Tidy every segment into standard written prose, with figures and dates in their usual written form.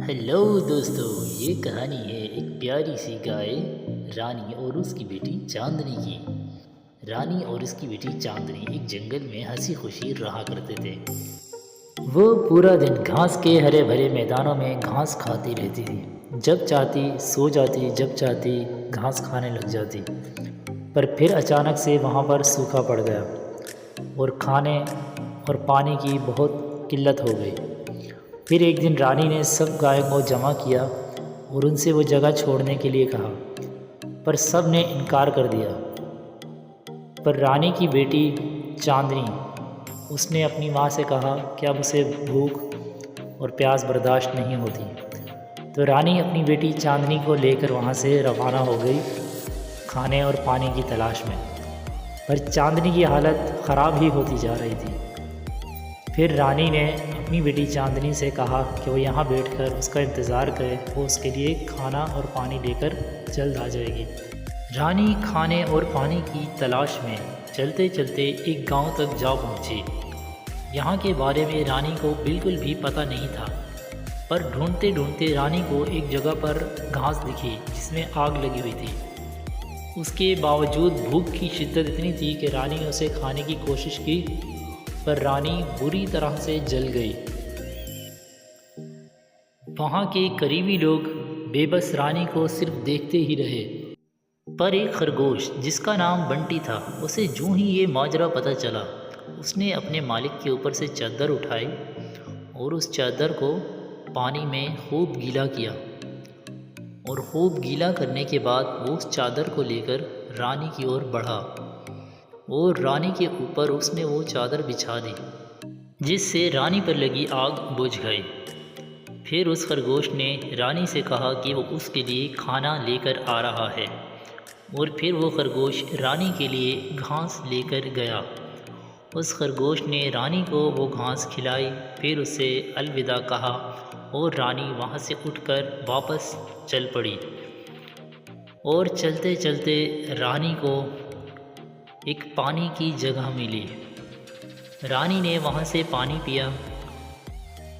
Hello दोस्तों, ये कहानी है एक प्यारी सी गाय रानी और उसकी बेटी चांदनी की। रानी और उसकी बेटी चांदनी एक जंगल में हंसी खुशी रहा करते थे। वो पूरा दिन घास के हरे भरे मैदानों में घास खाती रहती थी। जब चाहती सो जाती, जब चाहती घास खाने लग जाती। पर फिर अचानक से वहाँ पर सूखा पड़ गया और खाने और पानी की बहुत किल्लत हो गई। फिर एक दिन रानी ने सब गायों को जमा किया और उनसे वो जगह छोड़ने के लिए कहा, पर सब ने इनकार कर दिया। पर रानी की बेटी चांदनी, उसने अपनी माँ से कहा कि अब उसे भूख और प्यास बर्दाश्त नहीं होती। तो रानी अपनी बेटी चांदनी को लेकर वहाँ से रवाना हो गई खाने और पानी की तलाश में। पर चांदनी की हालत ख़राब ही होती जा रही थी। फिर रानी ने अपनी बेटी चांदनी से कहा कि वो यहाँ बैठकर उसका इंतज़ार करे, वो उसके लिए खाना और पानी लेकर जल्द आ जाएगी। रानी खाने और पानी की तलाश में चलते चलते एक गांव तक जा पहुँची। यहाँ के बारे में रानी को बिल्कुल भी पता नहीं था, पर ढूंढते ढूंढते रानी को एक जगह पर घास दिखी जिसमें आग लगी हुई थी। उसके बावजूद भूख की शिद्दत इतनी थी कि रानी ने उसे खाने की कोशिश की, पर रानी बुरी तरह से जल गई। वहाँ के करीबी लोग बेबस रानी को सिर्फ देखते ही रहे। पर एक खरगोश जिसका नाम बंटी था, उसे जूं ही ये माजरा पता चला, उसने अपने मालिक के ऊपर से चादर उठाई और उस चादर को पानी में खूब गीला किया। और खूब गीला करने के बाद वो उस चादर को लेकर रानी की ओर बढ़ा और रानी के ऊपर उसने वो चादर बिछा दी, जिससे रानी पर लगी आग बुझ गई। फिर उस खरगोश ने रानी से कहा कि वो उसके लिए खाना लेकर आ रहा है, और फिर वो खरगोश रानी के लिए घास लेकर गया। उस खरगोश ने रानी को वो घास खिलाई, फिर उसे अलविदा कहा और रानी वहाँ से उठकर वापस चल पड़ी। और चलते चलते रानी को एक पानी की जगह मिली। रानी ने वहाँ से पानी पिया।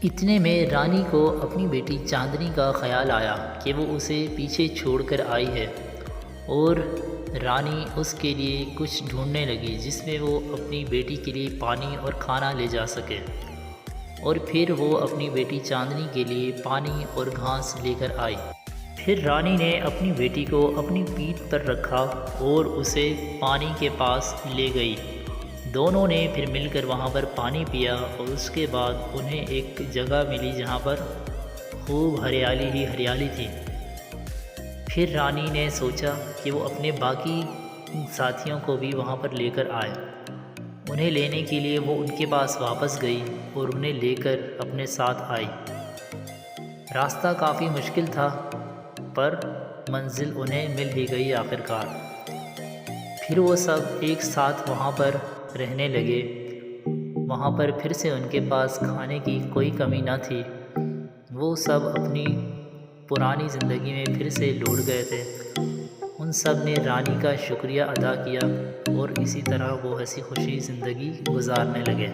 इतने में रानी को अपनी बेटी चांदनी का ख्याल आया कि वो उसे पीछे छोड़कर आई है, और रानी उसके लिए कुछ ढूंढने लगी जिसमें वो अपनी बेटी के लिए पानी और खाना ले जा सके। और फिर वो अपनी बेटी चांदनी के लिए पानी और घास लेकर आई। फिर रानी ने अपनी बेटी को अपनी पीठ पर रखा और उसे पानी के पास ले गई। दोनों ने फिर मिलकर वहाँ पर पानी पिया, और उसके बाद उन्हें एक जगह मिली जहाँ पर खूब हरियाली ही हरियाली थी। फिर रानी ने सोचा कि वो अपने बाकी साथियों को भी वहाँ पर लेकर आए। उन्हें लेने के लिए वो उनके पास वापस गई और उन्हें लेकर अपने साथ आई। रास्ता काफ़ी मुश्किल था, पर मंजिल उन्हें मिल ही गई आखिरकार। फिर वो सब एक साथ वहाँ पर रहने लगे। वहाँ पर फिर से उनके पास खाने की कोई कमी न थी। वो सब अपनी पुरानी ज़िंदगी में फिर से लौट गए थे। उन सब ने रानी का शुक्रिया अदा किया और इसी तरह वो हंसी खुशी ज़िंदगी गुजारने लगे।